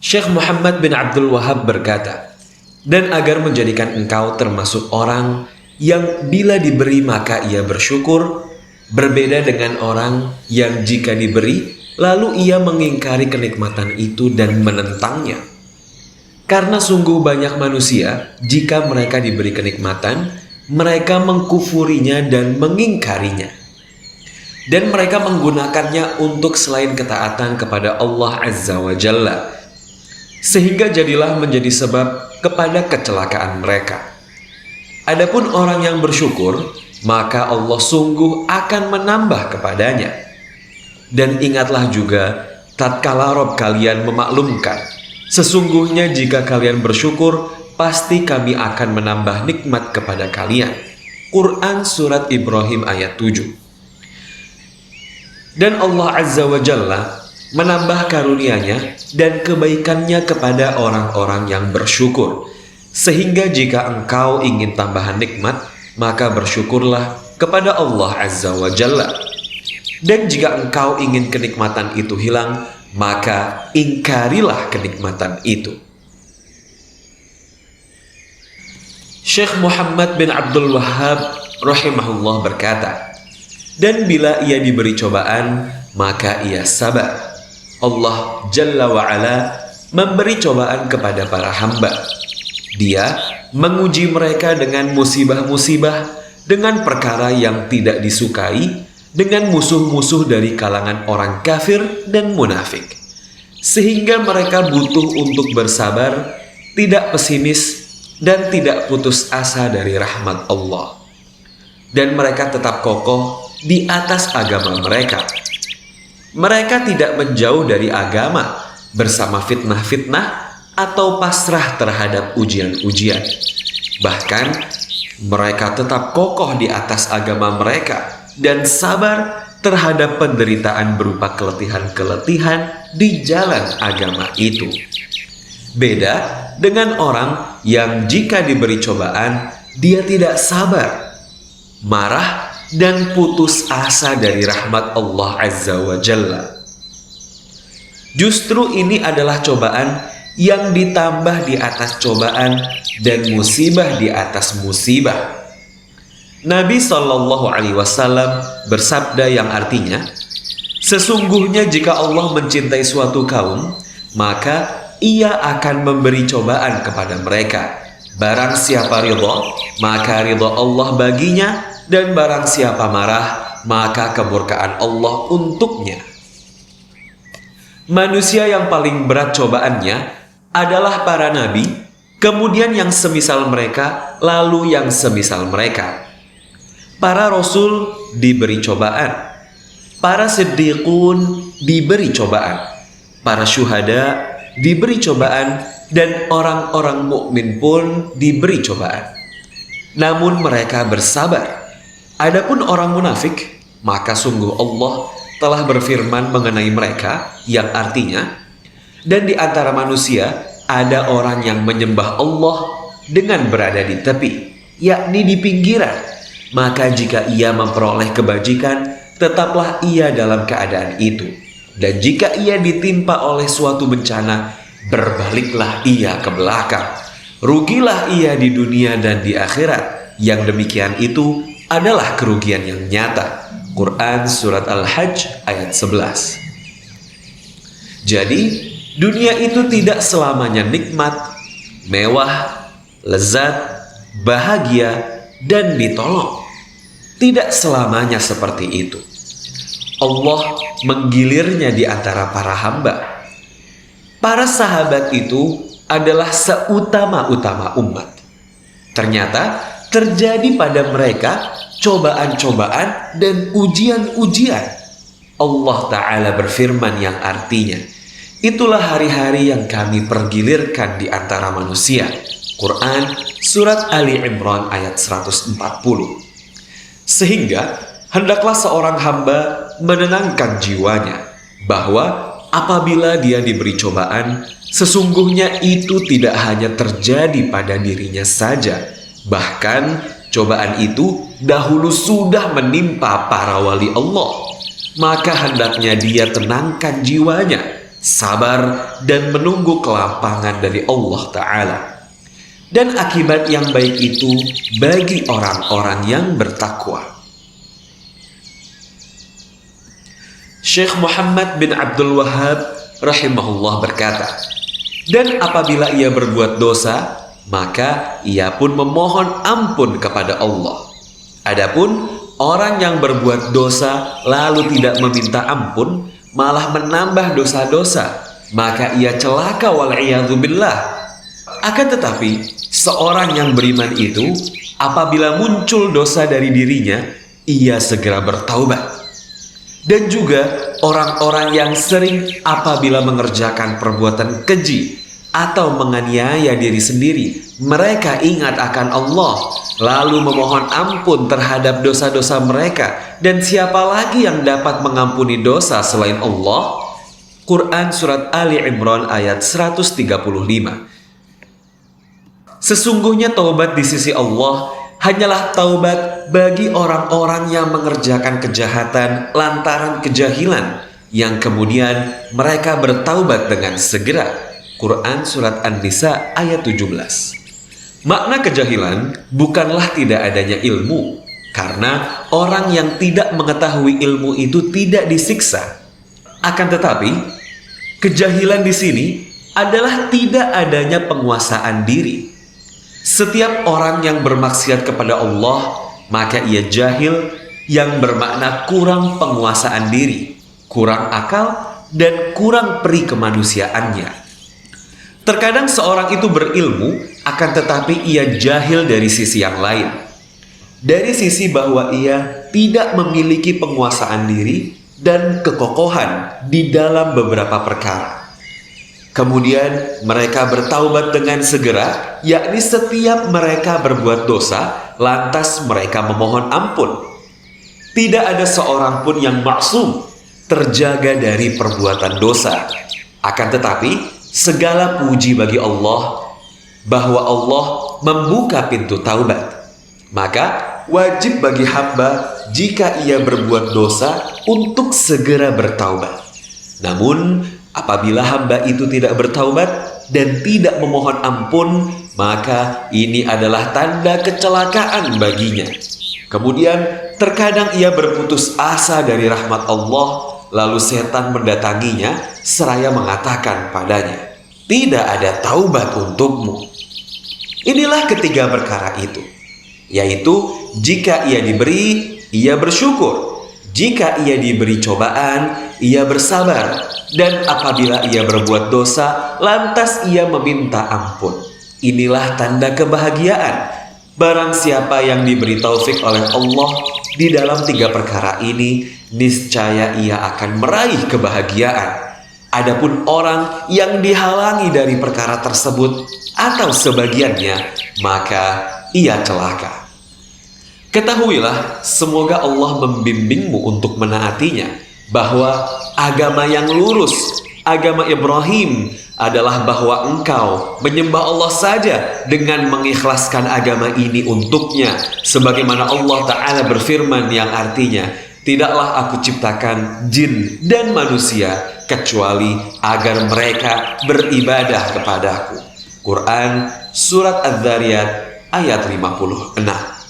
Syekh Muhammad bin Abdul Wahab berkata, "Dan agar menjadikan engkau termasuk orang yang bila diberi maka ia bersyukur, berbeda dengan orang yang jika diberi, lalu ia mengingkari kenikmatan itu dan menentangnya. Karena sungguh banyak manusia, jika mereka diberi kenikmatan, mereka mengkufurinya dan mengingkarinya. Dan mereka menggunakannya untuk selain ketaatan kepada Allah Azza wa Jalla, sehingga jadilah menjadi sebab kepada kecelakaan mereka. Adapun orang yang bersyukur, maka Allah sungguh akan menambah kepadanya. Dan ingatlah juga, tatkala Rabb kalian memaklumkan, sesungguhnya jika kalian bersyukur, pasti kami akan menambah nikmat kepada kalian." Quran Surat Ibrahim ayat 7. Dan Allah Azza wa Jalla menambah karunia-Nya dan kebaikannya kepada orang-orang yang bersyukur. Sehingga jika engkau ingin tambahan nikmat, maka bersyukurlah kepada Allah Azza wa Jalla. Dan jika engkau ingin kenikmatan itu hilang, maka ingkarilah kenikmatan itu. Syekh Muhammad bin Abdul Wahab rahimahullah berkata, "Dan bila ia diberi cobaan, maka ia sabar. Allah Jalla wa'ala memberi cobaan kepada para hamba. Dia menguji mereka dengan musibah-musibah, dengan perkara yang tidak disukai, dengan musuh-musuh dari kalangan orang kafir dan munafik. Sehingga mereka butuh untuk bersabar, tidak pesimis, dan tidak putus asa dari rahmat Allah. Dan mereka tetap kokoh di atas agama mereka. Mereka tidak menjauh dari agama bersama fitnah-fitnah atau pasrah terhadap ujian-ujian. Bahkan mereka tetap kokoh di atas agama mereka dan sabar terhadap penderitaan berupa keletihan-keletihan di jalan agama itu. Beda dengan orang yang jika diberi cobaan, dia tidak sabar, marah, dan putus asa dari rahmat Allah Azza wa Jalla. Justru ini adalah cobaan yang ditambah di atas cobaan dan musibah di atas musibah. Nabi SAW bersabda yang artinya, "Sesungguhnya jika Allah mencintai suatu kaum, maka Ia akan memberi cobaan kepada mereka. Barang siapa ridha, maka ridha Allah baginya, dan barang siapa marah, maka kemurkaan Allah untuknya." Manusia yang paling berat cobaannya adalah para nabi, kemudian yang semisal mereka, lalu yang semisal mereka. Para rasul diberi cobaan, para siddiqun diberi cobaan, para syuhada diberi cobaan, dan orang-orang mukmin pun diberi cobaan. Namun mereka bersabar. Adapun orang munafik, maka sungguh Allah telah berfirman mengenai mereka yang artinya, "Dan di antara manusia ada orang yang menyembah Allah dengan berada di tepi, yakni di pinggiran. Maka jika ia memperoleh kebajikan, tetaplah ia dalam keadaan itu. Dan jika ia ditimpa oleh suatu bencana, berbaliklah ia ke belakang. Rugilah ia di dunia dan di akhirat. Yang demikian itu adalah kerugian yang nyata." Quran Surat Al-Hajj ayat 11. Jadi, dunia itu tidak selamanya nikmat, mewah, lezat, bahagia, dan ditolong. Tidak selamanya seperti itu. Allah menggilirnya di antara para hamba. Para sahabat itu adalah seutama-utama umat. Ternyata terjadi pada mereka cobaan-cobaan dan ujian-ujian. Allah Ta'ala berfirman yang artinya, "Itulah hari-hari yang kami pergilirkan di antara manusia." Quran Surat Ali Imran ayat 140. Sehingga hendaklah seorang hamba menenangkan jiwanya bahwa apabila dia diberi cobaan, sesungguhnya itu tidak hanya terjadi pada dirinya saja, bahkan cobaan itu dahulu sudah menimpa para wali Allah. Maka hendaknya dia tenangkan jiwanya sabar, dan menunggu kelapangan dari Allah Ta'ala. Dan akibat yang baik itu bagi orang-orang yang bertakwa. Syekh Muhammad bin Abdul Wahhab rahimahullah berkata, dan apabila ia berbuat dosa, maka ia pun memohon ampun kepada Allah. Adapun orang yang berbuat dosa lalu tidak meminta ampun, malah menambah dosa-dosa, maka ia celaka wal'iyadzubillah. Akan tetapi, seorang yang beriman itu, apabila muncul dosa dari dirinya, ia segera bertaubat. Dan juga orang-orang yang sering apabila mengerjakan perbuatan keji atau menganiaya diri sendiri, mereka ingat akan Allah, lalu memohon ampun terhadap dosa-dosa mereka. Dan siapa lagi yang dapat mengampuni dosa selain Allah? Quran Surat Ali Imran ayat 135. Sesungguhnya taubat di sisi Allah hanyalah taubat bagi orang-orang yang mengerjakan kejahatan lantaran kejahilan, yang kemudian mereka bertaubat dengan segera. Quran Surat An-Nisa ayat 17. Makna kejahilan bukanlah tidak adanya ilmu, karena orang yang tidak mengetahui ilmu itu tidak disiksa. Akan tetapi, kejahilan di sini adalah tidak adanya penguasaan diri. Setiap orang yang bermaksiat kepada Allah, maka ia jahil, yang bermakna kurang penguasaan diri, kurang akal, dan kurang peri kemanusiaannya. Terkadang seorang itu berilmu, akan tetapi ia jahil dari sisi yang lain. Dari sisi bahwa ia tidak memiliki penguasaan diri dan kekokohan di dalam beberapa perkara. Kemudian mereka bertaubat dengan segera, yakni setiap mereka berbuat dosa, lantas mereka memohon ampun. Tidak ada seorang pun yang maksum, terjaga dari perbuatan dosa. Akan tetapi, segala puji bagi Allah, bahwa Allah membuka pintu taubat. Maka wajib bagi hamba jika ia berbuat dosa untuk segera bertaubat. Namun, apabila hamba itu tidak bertaubat dan tidak memohon ampun, maka ini adalah tanda kecelakaan baginya. Kemudian terkadang ia berputus asa dari rahmat Allah, lalu setan mendatanginya seraya mengatakan padanya, tidak ada taubat untukmu. Inilah ketiga perkara itu, yaitu jika ia diberi, ia bersyukur. Jika ia diberi cobaan, ia bersabar. Dan apabila ia berbuat dosa, lantas ia meminta ampun. Inilah tanda kebahagiaan. Barang siapa yang diberi taufik oleh Allah di dalam tiga perkara ini, niscaya ia akan meraih kebahagiaan. Adapun orang yang dihalangi dari perkara tersebut atau sebagiannya, maka ia celaka. Ketahuilah, semoga Allah membimbingmu untuk menaatinya, bahwa agama yang lurus, agama Ibrahim, adalah bahwa engkau menyembah Allah saja dengan mengikhlaskan agama ini untuknya, sebagaimana Allah Ta'ala berfirman yang artinya, tidaklah aku ciptakan jin dan manusia kecuali agar mereka beribadah kepadaku. Quran Surat Az-Zariyat ayat 56.